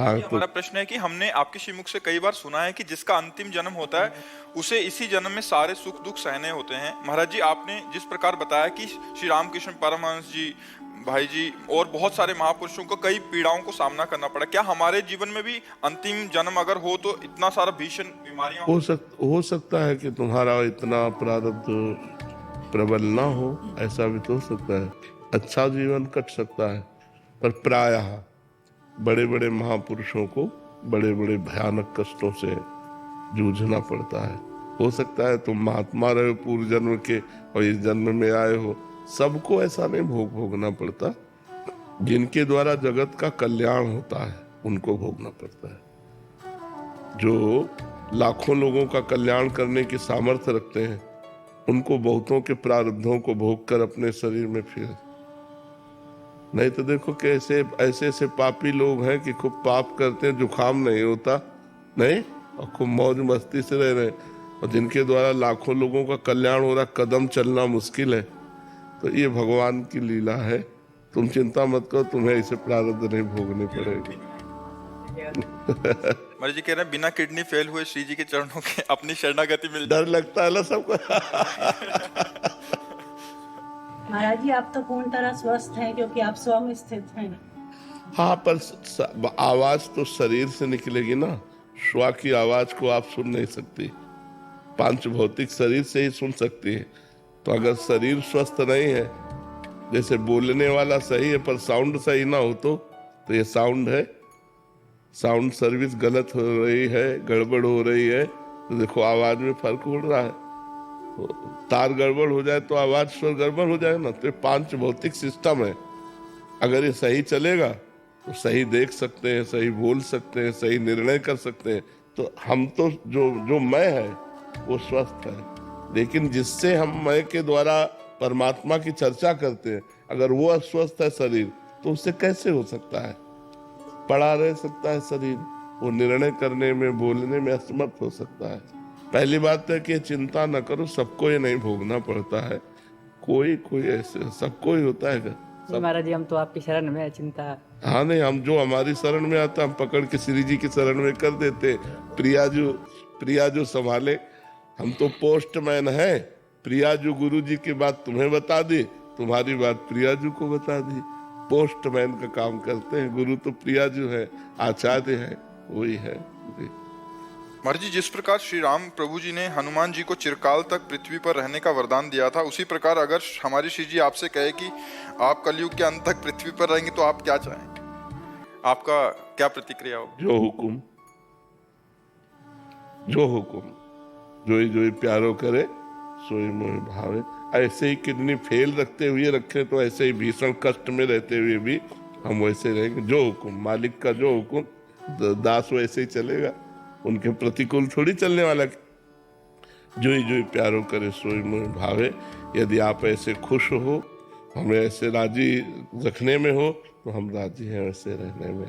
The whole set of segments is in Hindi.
हाँ ये तो हमारा प्रश्न है कि हमने आपके श्रीमुख से कई बार सुना है कि जिसका अंतिम जन्म होता है उसे इसी जन्म में सारे सुख दुख सहने होते हैं। महाराज जी, आपने जिस प्रकार बताया कि श्री रामकृष्ण परमहंस जी, भाई जी और बहुत सारे महापुरुषों को कई पीड़ाओं को सामना करना पड़ा, क्या हमारे जीवन में भी अंतिम जन्म अगर हो तो इतना सारा भीषण बीमारियां हो सकता है कि तुम्हारा इतना प्रारब्ध प्रबल ना हो, ऐसा भी तो हो सकता है। अच्छा जीवन कट सकता है, पर प्रायः बड़े बड़े महापुरुषों को बड़े बड़े भयानक कष्टों से जूझना पड़ता है। हो सकता है तुम महात्मा रहे हो पूर्व जन्म के और इस जन्म में आए हो, सबको ऐसा नहीं भोगना पड़ता। जिनके द्वारा जगत का कल्याण होता है उनको भोगना पड़ता है। जो लाखों लोगों का कल्याण करने की सामर्थ्य रखते हैं उनको बहुतों के प्रारब्धों को भोग कर अपने शरीर में फिर, नहीं तो देखो कैसे ऐसे ऐसे पापी लोग हैं कि खूब पाप करते हैं, जुखाम नहीं होता नहीं, और खूब मौज मस्ती से रह रहे हैं, और जिनके द्वारा लाखों लोगों का कल्याण हो रहा, कदम चलना मुश्किल है। तो ये भगवान की लीला है, तुम चिंता मत करो, तुम्हें ऐसे प्रारब्ध नहीं भोगने पड़ेंगे। महाराज जी कह रहे हैं बिना किडनी फेल हुए श्री जी के चरणों के अपनी शरणागति मिल डर लगता है ना सबको। महाराज जी, आप तो पूर्ण तरह स्वस्थ हैं क्योंकि आप स्वयं स्थित हैं। हाँ, पर आवाज तो शरीर से निकलेगी ना, श्वा की आवाज को आप सुन नहीं सकती, पांच भौतिक शरीर से ही सुन सकती है। तो अगर शरीर स्वस्थ नहीं है, जैसे बोलने वाला सही है पर साउंड सही ना हो तो ये साउंड है, साउंड सर्विस गलत हो रही है, गड़बड़ हो रही है, तो देखो आवाज में फर्क हो रहा है। तो तार गड़बड़ हो जाए तो आवाज स्वर गड़बड़ हो जाए ना। तो ये पांच भौतिक सिस्टम है, अगर ये सही चलेगा तो सही देख सकते हैं, सही बोल सकते हैं, सही निर्णय कर सकते हैं। तो हम तो जो मैं है वो स्वस्थ है, लेकिन जिससे हम मैं के द्वारा परमात्मा की चर्चा करते हैं, अगर वो अस्वस्थ है शरीर, तो उससे कैसे हो सकता है? पड़ा रह सकता है शरीर, वो निर्णय करने में बोलने में असमर्थ हो सकता है। पहली बात है कि चिंता न करो, सबको ये नहीं भोगना पड़ता है, कोई कोई ऐसे सबको ही होता है। महाराज जी, हम तो आपकी शरण में है, चिंता। हाँ नहीं, हम जो हमारी शरण में आता हम पकड़ के श्री जी की शरण में कर देते। प्रिया जो संभाले, हम तो पोस्टमैन है। प्रिया जो गुरु जी की बात तुम्हें बता दी, तुम्हारी बात प्रिया जी को बता दी। पोस्टमैन का काम करते हैं, गुरु तो प्रिया जो है, आचार्य है, वही है जी। महाराज जी, जिस प्रकार श्री राम प्रभु जी ने हनुमान जी को चिरकाल तक पृथ्वी पर रहने का वरदान दिया था, उसी प्रकार अगर हमारी श्री जी आपसे कहे कि आप कलयुग के अंत तक पृथ्वी पर रहेंगे तो आप क्या चाहेंगे? आपका क्या प्रतिक्रिया होगी? जो हुकुम, जो ही प्यारो करे सोई मोहि भावे। ऐसे ही किडनी फेल रखते हुए रखे तो ऐसे ही भीषण कष्ट में रहते हुए भी हम वैसे रहेंगे। जो हुकुम, मालिक का जो हुकुम, दास वैसे ही चलेगा, उनके प्रतिकूल थोड़ी चलने वाला। जो ही प्यारो करे सोई मोहि भावे। यदि आप ऐसे खुश हो, हमें ऐसे राजी रखने में हो, तो हम राजी हैं वैसे रहने में।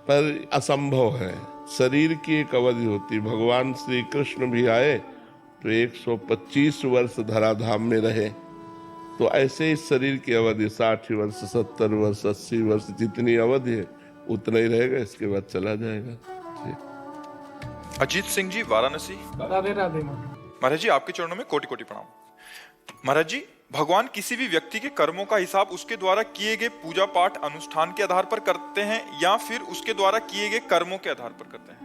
पर असंभव है, शरीर की एक अवधि होती। भगवान श्री कृष्ण भी आए तो 125 वर्ष धराधाम में रहे, तो ऐसे ही शरीर की अवधि 60 वर्ष, 70 वर्ष, 80 वर्ष, जितनी अवधि है उतना ही रहेगा, इसके बाद चला जाएगा। अजीत सिंह जी, वाराणसी। राधे राधे। महाराज जी, आपके चरणों में कोटि कोटि प्रणाम। महाराज जी, भगवान किसी भी व्यक्ति के कर्मों का हिसाब उसके द्वारा किए गए पूजा पाठ अनुष्ठान के आधार पर करते हैं या फिर उसके द्वारा किए गए कर्मों के आधार पर करते हैं?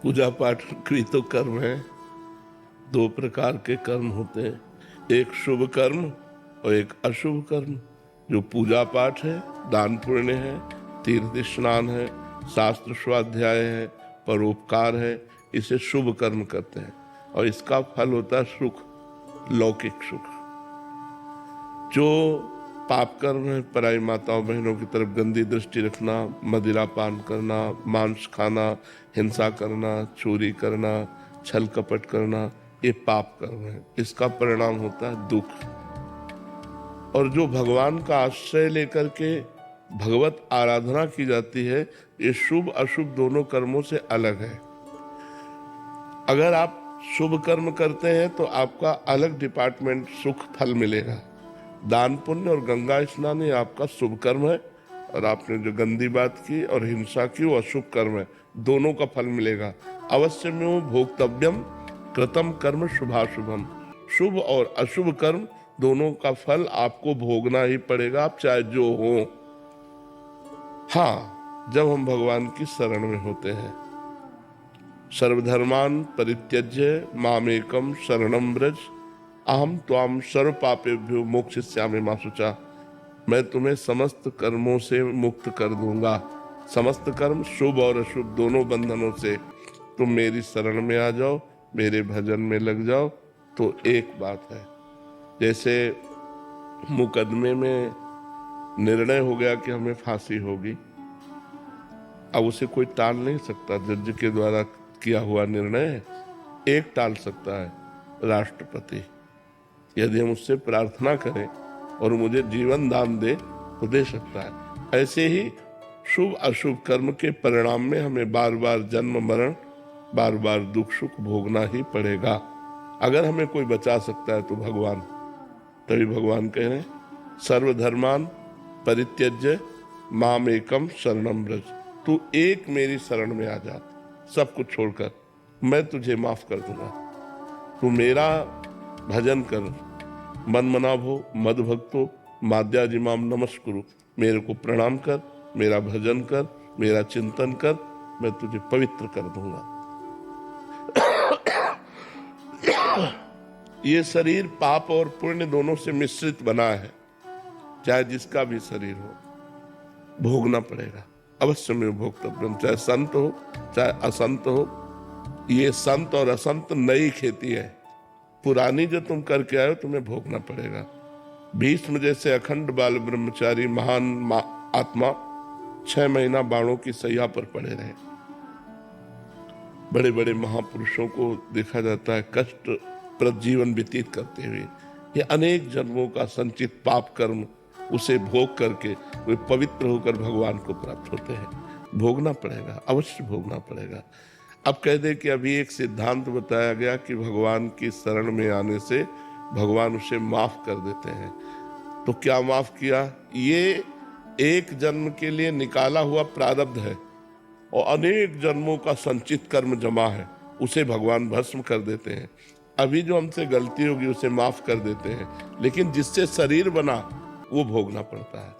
पूजा पाठ की तो कर्म है, दो प्रकार के कर्म होते हैं, एक शुभ कर्म और एक अशुभ कर्म। जो पूजा पाठ है, दान पुण्य है, तीर्थ स्नान है, शास्त्र स्वाध्याय है, परोपकार है, इसे शुभ कर्म करते हैं और इसका फल होता है सुख, लौकिक सुख। जो पाप कर्म है, पराई माताओं बहनों की तरफ गंदी दृष्टि रखना, मदिरा पान करना, मांस खाना, हिंसा करना, चोरी करना, छल कपट करना, ये पाप कर्म है। इसका परिणाम होता है दुख। और जो भगवान का आश्रय लेकर के भगवत आराधना की जाती है, ये शुभ अशुभ दोनों कर्मों से अलग है। अगर आप शुभ कर्म करते हैं तो आपका अलग डिपार्टमेंट सुख फल मिलेगा। दान पुण्य और गंगा स्नान ये आपका शुभ कर्म है, और आपने जो गंदी बात की और हिंसा की वो अशुभ कर्म है, दोनों का फल मिलेगा। अवश्य में वो भोक्तव्यम कृतम कर्म शुभाशुभम, शुभ और अशुभ कर्म दोनों का फल आपको भोगना ही पड़ेगा, आप चाहे जो हो। हाँ, जब हम भगवान की शरण में होते हैं। सर्वधर्मान परित्यज्य मामेकम शरणम व्रज अहम त्वाम सर्व पापेभ्यो मोक्षयिष्यामि मा शुचा, मैं तुम्हें समस्त कर्मों से मुक्त कर दूंगा, समस्त कर्म शुभ और अशुभ दोनों बंधनों से। तुम मेरी शरण में आ जाओ, मेरे भजन में लग जाओ। तो एक बात है, जैसे मुकदमे में निर्णय हो गया कि हमें फांसी होगी, अब उसे कोई टाल नहीं सकता, जज के द्वारा किया हुआ निर्णय है। एक टाल सकता है, राष्ट्रपति। यदि हम उससे प्रार्थना करें और मुझे जीवन दान दे तो दे सकता है। ऐसे ही शुभ अशुभ कर्म के परिणाम में हमें बार बार जन्म मरण, बार बार दुख सुख भोगना ही पड़ेगा। अगर हमें कोई बचा सकता है तो भगवान। तभी भगवान कह रहे हैं सर्वधर्मान परित्यज्य माम एकम शरणम व्रज, तू एक मेरी शरण में आ जा, सब कुछ छोड़कर मैं तुझे माफ कर दूंगा। तू मेरा भजन कर, मन मना भो मद भक्तो माद्याजी माम नमस्कुरु, मेरे को प्रणाम कर, मेरा भजन कर, मेरा चिंतन कर, मैं तुझे पवित्र कर दूंगा। ये शरीर पाप और पुण्य दोनों से मिश्रित बना है, चाहे जिसका भी शरीर हो भोगना पड़ेगा, अवश्य में भोक्तव्यम, चाहे संत हो चाहे असंत हो। ये संत और असंत नई खेती है, पुरानी जो तुम करके आए हो तुम्हें भोगना पड़ेगा। भीष्म जैसे अखंड बाल ब्रह्मचारी महान आत्मा 6 महीना बाणों की सैया पर पड़े रहे। बड़े बड़े महापुरुषों को देखा जाता है कष्ट प्रद जीवन व्यतीत करते हुए, ये अनेक जन्मों का संचित पाप कर्म उसे भोग करके वे पवित्र होकर भगवान को प्राप्त होते हैं। भोगना पड़ेगा, अवश्य भोगना पड़ेगा। अब कह दे कि अभी एक सिद्धांत बताया गया कि भगवान की शरण में आने से भगवान उसे माफ कर देते हैं। तो क्या माफ किया? ये एक जन्म के लिए निकाला हुआ प्रारब्ध है और अनेक जन्मों का संचित कर्म जमा है, उसे भगवान भस्म कर देते हैं। अभी जो हमसे गलती होगी उसे माफ कर देते हैं, लेकिन जिससे शरीर बना वो भोगना पड़ता है।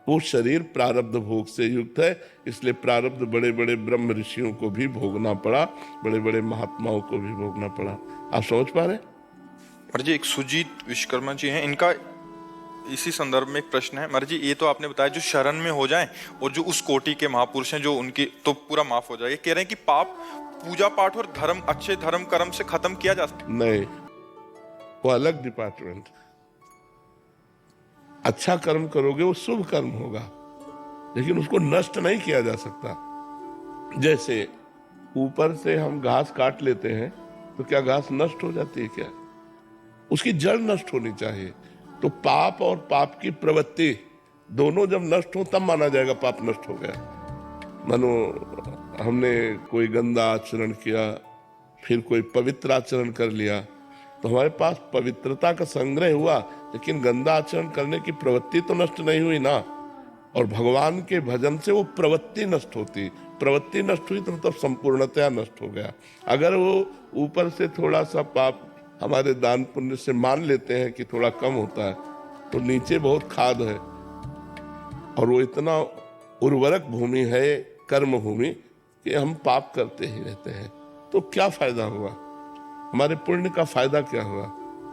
वो शरीर प्रारब्ध भोग से युक्त है, इसलिए प्रारब्ध बड़े बड़े ब्रह्म ऋषियों को भी भोगना पड़ा, बड़े बड़े महात्माओं को भी भोगना पड़ा। आप समझ पा रहे? महाराज जी, एक सुजीत विश्वकर्मा जी हैं, इनका इसी संदर्भ में एक प्रश्न है। महाराज जी, ये तो आपने बताया जो शरण में हो जाएं और जो उस कोटि के महापुरुष हैं जो उनकी तो पूरा माफ हो जाए, कह रहे हैं कि पाप पूजा पाठ और धर्म, अच्छे धर्म कर्म से खत्म किया जा सकता? नहीं, वो अलग डिपार्टमेंट। अच्छा कर्म करोगे वो शुभ कर्म होगा, लेकिन उसको नष्ट नहीं किया जा सकता। जैसे ऊपर से हम घास काट लेते हैं तो क्या घास नष्ट हो जाती है? क्या उसकी जड़ नष्ट होनी चाहिए। तो पाप और पाप की प्रवृत्ति दोनों जब नष्ट हो तब माना जाएगा पाप नष्ट हो गया। मानो हमने कोई गंदा आचरण किया, फिर कोई पवित्र आचरण कर लिया, तो हमारे पास पवित्रता का संग्रह हुआ, लेकिन गंदा आचरण करने की प्रवृत्ति तो नष्ट नहीं हुई ना। और भगवान के भजन से वो प्रवृत्ति नष्ट होती, प्रवृत्ति नष्ट हुई तो मतलब संपूर्णतया नष्ट हो गया। अगर वो ऊपर से थोड़ा सा पाप हमारे दान पुण्य से मान लेते हैं कि थोड़ा कम होता है, तो नीचे बहुत खाद है और वो इतना उर्वरक भूमि है, कर्म भूमि, कि हम पाप करते ही रहते हैं। तो क्या फायदा हुआ? हमारे पुण्य का फायदा क्या हुआ?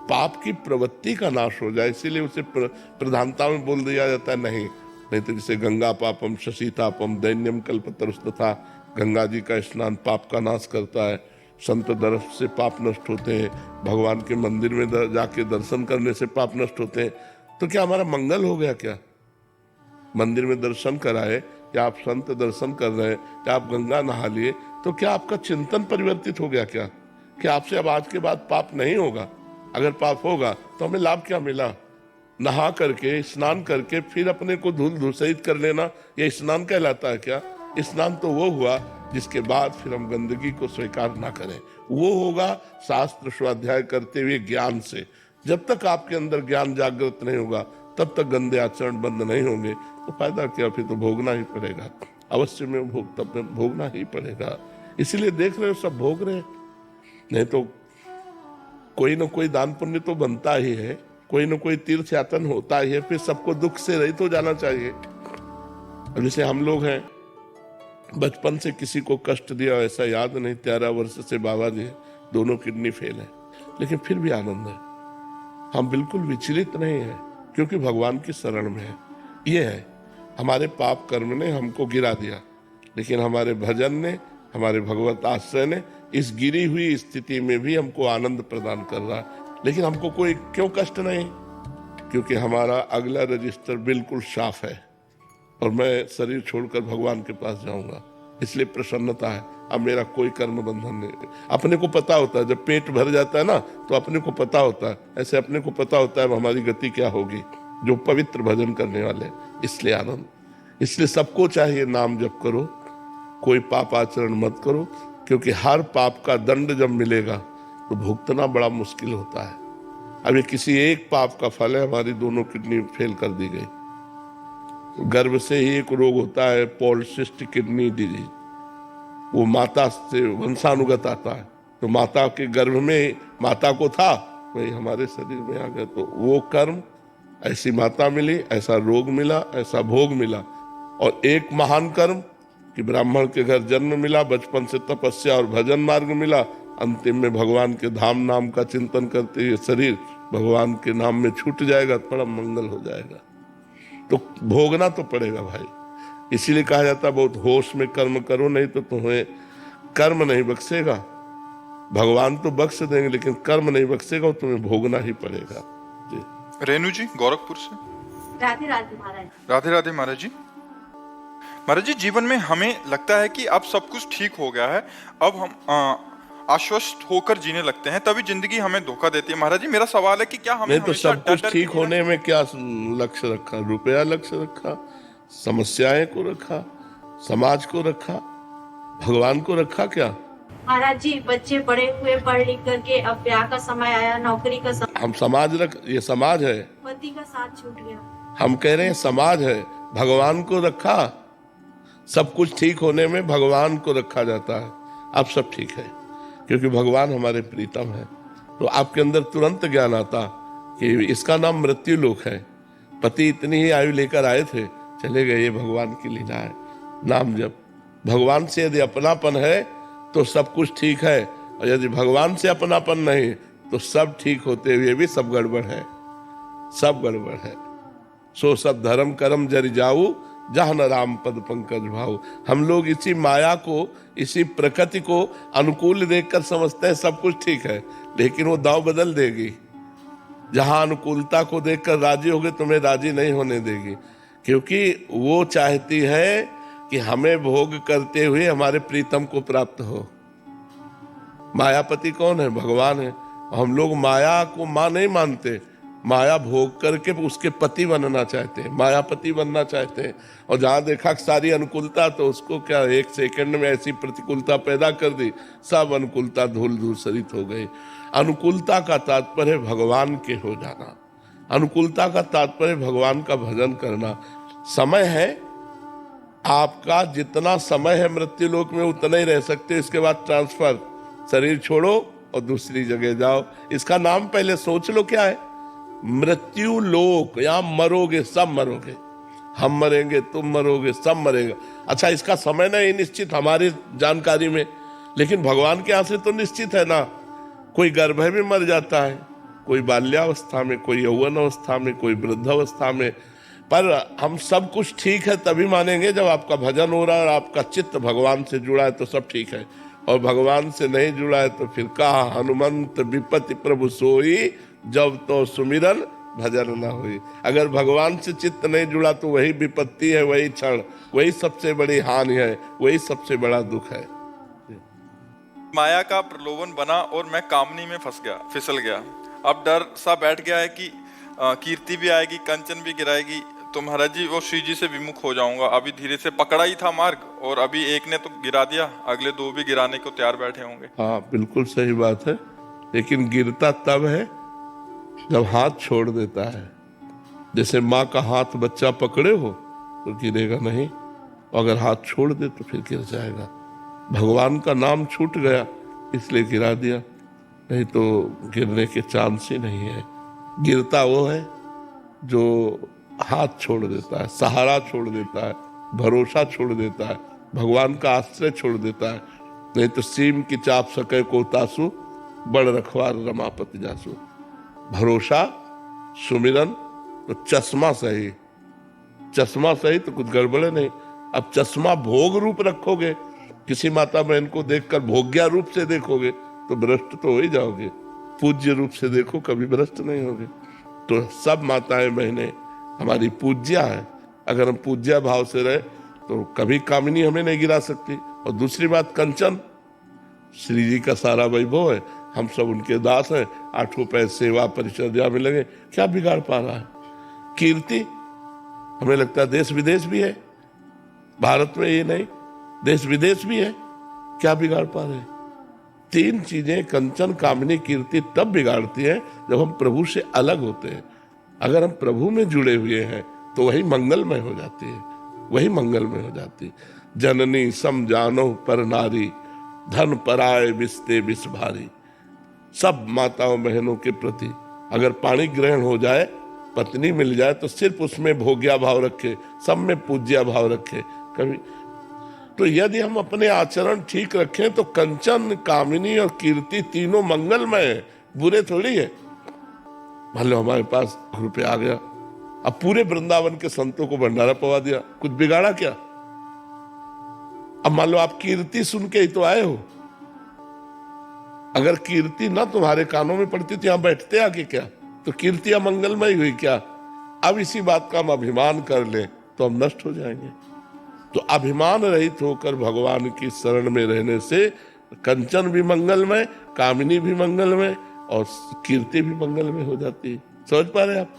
पाप की प्रवृत्ति का नाश हो जाए, इसीलिए उसे प्रधानता में बोल दिया जाता है। नहीं तो जैसे गंगा पापम शशीतापम दैन्यम कल्पतरुस्तथा, गंगा जी का स्नान पाप का नाश करता है, संत दर्शन से पाप नष्ट होते हैं, भगवान के मंदिर में जाके दर्शन करने से पाप नष्ट होते हैं। तो क्या हमारा मंगल हो गया? क्या मंदिर में दर्शन कराए, क्या आप संत दर्शन कर रहे हैं, क्या आप गंगा नहा लिए, तो क्या आपका चिंतन परिवर्तित हो गया? क्या आपसे अब आज के बाद पाप नहीं होगा? अगर पाप होगा तो हमें लाभ क्या मिला? नहा करके स्नान करके फिर अपने को धूल धूसरित कर लेना, ये स्नान कहलाता है क्या? स्नान तो वो हुआ जिसके बाद फिर हम गंदगी को स्वीकार ना करें। वो होगा शास्त्र स्वाध्याय करते हुए ज्ञान से। जब तक आपके अंदर ज्ञान जागृत नहीं होगा तब तक गंदे आचरण बंद नहीं होंगे तो फायदा क्या, फिर तो भोगना ही पड़ेगा, अवश्य में तब में भोगना ही पड़ेगा। इसीलिए देख रहे हो सब भोग रहे हैं, नहीं तो कोई ना कोई दान पुण्य तो बनता ही है, कोई ना कोई तीर्थ यातन होता ही है, फिर सबको दुख से रहित हो जाना चाहिए। अब जैसे हम लोग हैं, बचपन से किसी को कष्ट दिया ऐसा याद नहीं, 13 वर्ष से बाबा जी दोनों किडनी फेल है, लेकिन फिर भी आनंद है, हम बिल्कुल विचलित नहीं है, क्योंकि भगवान की शरण में है। ये है हमारे पाप कर्म ने हमको गिरा दिया, लेकिन हमारे भजन ने, हमारे भगवत आश्रय ने इस गिरी हुई स्थिति में भी हमको आनंद प्रदान कर रहा है। लेकिन हमको कोई क्यों कष्ट नहीं, क्योंकि हमारा अगला रजिस्टर बिल्कुल साफ है और मैं शरीर छोड़कर भगवान के पास जाऊंगा, इसलिए प्रसन्नता है। अब मेरा कोई कर्म बंधन नहीं। अपने को पता होता है, जब पेट भर जाता है ना तो अपने को पता होता है, ऐसे अपने को पता होता है हमारी गति क्या होगी, जो पवित्र भजन करने वाले, इसलिए आनंद। इसलिए सबको चाहिए नाम जप करो, कोई पाप आचरण मत करो, क्योंकि हर पाप का दंड जब मिलेगा तो भुगतना बड़ा मुश्किल होता है। अब ये किसी एक पाप का फल है, हमारी दोनों किडनी फेल कर दी गई। गर्भ से ही एक रोग होता है पॉलिसिस्टिक किडनी डिजीज, वो माता से वंशानुगत आता है, तो माता के गर्भ में माता को था, वही हमारे शरीर में आ गया। तो वो कर्म, ऐसी माता मिली, ऐसा रोग मिला, ऐसा भोग मिला। और एक महान कर्म कि ब्राह्मण के घर जन्म मिला, बचपन से तपस्या और भजन मार्ग मिला, अंतिम में भगवान के धाम नाम का चिंतन करते हुए शरीर भगवान के नाम में छूट जाएगा, बड़ा मंगल हो जाएगा। तो भोगना तो पड़ेगा भाई, इसीलिए कहा जाता है बहुत होश में कर्म करो, नहीं तो तुम्हें कर्म नहीं बख्शेगा। भगवान तो बख्श देंगे, लेकिन कर्म नहीं बख्शेगा, तुम्हें भोगना ही पड़ेगा। जी। रेणु जी गोरखपुर से। राधे राधे महाराज। राधे राधे महाराज जी। महाराज जी, जीवन में हमें लगता है कि अब सब कुछ ठीक हो गया है, अब हम आश्वस्त होकर जीने लगते हैं, तभी जिंदगी हमें धोखा देती है। महाराज जी, मेरा सवाल है कि क्या हमें नहीं तो सब कुछ ठीक होने में क्या लक्ष्य रखा, रुपया लक्ष्य रखा, समस्याएं को रखा, समाज को रखा, भगवान को रखा क्या? महाराज जी, बच्चे बड़े हुए, पढ़ लिख करके, अब ब्याह का समय आया, नौकरी का समय, हम समाज ये समाज है, पति का साथ छूट गया। हम कह रहे हैं समाज है, भगवान को रखा। सब कुछ ठीक होने में भगवान को रखा जाता है, अब सब ठीक है, क्योंकि भगवान हमारे प्रीतम है। तो आपके अंदर तुरंत ज्ञान आता कि इसका नाम मृत्यु लोक है। पति इतनी ही आयु लेकर आए थे, चले गए, ये भगवान की लीला है। नाम जप, भगवान से यदि अपनापन है तो सब कुछ ठीक है, और यदि भगवान से अपनापन नहीं तो सब ठीक होते हुए भी सब गड़बड़ है, सब गड़बड़ है। सो सब धर्म कर्म जरि जाऊ, जहाँ न राम पद पंकज भाऊ। हम लोग इसी माया को, इसी प्रकृति को अनुकूल देखकर समझते हैं सब कुछ ठीक है, लेकिन वो दांव बदल देगी। जहां अनुकूलता को देखकर राजी होगे, तुम्हें राजी नहीं होने देगी, क्योंकि वो चाहती है कि हमें भोग करते हुए हमारे प्रीतम को प्राप्त हो। मायापति कौन है? भगवान है। हम लोग माया को मां नहीं मानते, माया भोग करके उसके पति बनना चाहते हैं, मायापति बनना चाहते हैं। और जहां देखा सारी अनुकूलता, तो उसको क्या एक सेकंड में ऐसी प्रतिकूलता पैदा कर दी, सब अनुकूलता धूल धूसरित हो गई। अनुकूलता का तात्पर्य भगवान के हो जाना, अनुकूलता का तात्पर्य भगवान का भजन करना। समय है आपका, जितना समय है मृत्यु लोक में उतना ही रह सकते, इसके बाद ट्रांसफर, शरीर छोड़ो और दूसरी जगह जाओ। इसका नाम पहले सोच लो क्या है, मृत्यु लोक। यहां मरोगे, सब मरोगे, हम मरेंगे, तुम मरोगे, सब मरेगा। अच्छा, इसका समय नहीं निश्चित हमारी जानकारी में, लेकिन भगवान के यहां से तो निश्चित है ना। कोई गर्भ में मर जाता है, कोई बाल्यावस्था में, कोई यौवन अवस्था में, कोई वृद्धावस्था में। पर हम सब कुछ ठीक है तभी मानेंगे जब आपका भजन हो रहा है और आपका चित्त भगवान से जुड़ा है, तो सब ठीक है। और भगवान से नहीं जुड़ा है तो फिर कहा, हनुमंत विपत्ति प्रभु सोई, जब तो सुमिरन भजन न हुई। अगर भगवान से चित्त नहीं जुड़ा तो वही विपत्ति है, वही क्षण, वही सबसे बड़ी हानि है, वही सबसे बड़ा दुख है। माया का प्रलोभन बना और मैं कामनी में फिसल गया। अब डर सा बैठ गया है कि कीर्ति भी आएगी, कंचन भी गिराएगी, तो महाराज जी वो श्री जी से विमुख हो जाऊंगा। अभी धीरे से पकड़ा ही था मार्ग, और अभी एक ने तो गिरा दिया, अगले दो भी गिराने को तैयार बैठे होंगे। हाँ, बिल्कुल सही बात है, लेकिन गिरता तब है जब हाथ छोड़ देता है, जैसे माँ का हाथ बच्चा पकड़े हो तो गिरेगा नहीं, अगर हाथ छोड़ दे तो फिर गिर जाएगा। भगवान का नाम छूट गया इसलिए गिरा दिया, नहीं तो गिरने के चांस ही नहीं है। गिरता वो है जो हाथ छोड़ देता है, सहारा छोड़ देता है, भरोसा छोड़ देता है, भगवान का आश्रय छोड़ देता है। नहीं तो सीम की चाप सके को तासु, बड़ रखवार रमापति जासु। भरोसा, सुमिरन, तो चश्मा सही, चश्मा सही तो कुछ गड़बड़े नहीं। अब चश्मा भोग रूप रखोगे, किसी माता बहन को देखकर भोग्या रूप से देखोगे तो भ्रष्ट तो हो ही जाओगे। पूज्य रूप से देखो, कभी भ्रष्ट नहीं होगे। तो सब माताएं बहनें हमारी पूज्या है। अगर हम पूज्या भाव से रहे तो कभी कामिनी हमें नहीं गिरा सकती। और दूसरी बात, कंचन श्री जी का सारा वैभव है, हम सब उनके दास हैं। 8 पैसे सेवा परिचर्या में लगे, क्या बिगाड़ पा रहा है? कीर्ति, हमें लगता है देश विदेश भी है, भारत में ये नहीं, देश विदेश भी है, क्या बिगाड़ पा रहे? 3 चीजें कंचन, कामिनी, कीर्ति तब बिगाड़ती है जब हम प्रभु से अलग होते हैं। अगर हम प्रभु में जुड़े हुए हैं तो वही मंगलमय हो जाती है, वही मंगलमय हो जाती है। जननी सम जानो पर नारी, धन पराय बिस्ते बिस भारी। सब माताओं बहनों के प्रति अगर पाणी ग्रहण हो जाए, पत्नी मिल जाए तो सिर्फ उसमें भोग्या भाव रखे, सब में पूज्या भाव रखे। कभी तो यदि हम अपने आचरण ठीक रखें तो कंचन, कामिनी और कीर्ति तीनों मंगलमय है, बुरे थोड़ी है। मान लो हमारे पास रुपया आ गया, अब पूरे वृंदावन के संतों को भंडारा पवा दिया, कुछ बिगाड़ा क्या? अब मान लो आप कीर्ति सुन के ही तो आए हो, अगर कीर्ति ना तुम्हारे कानों में पड़ती तो यहां बैठते आके क्या? तो कीर्ति अमंगलमय हुई क्या? अब इसी बात का हम अभिमान कर ले तो हम नष्ट हो जाएंगे। तो अभिमान रहित होकर भगवान की शरण में रहने से कंचन भी मंगलमय, कामिनी भी मंगलमय और कीर्ति भी मंगलमय हो जाती है। समझ पा रहे आप?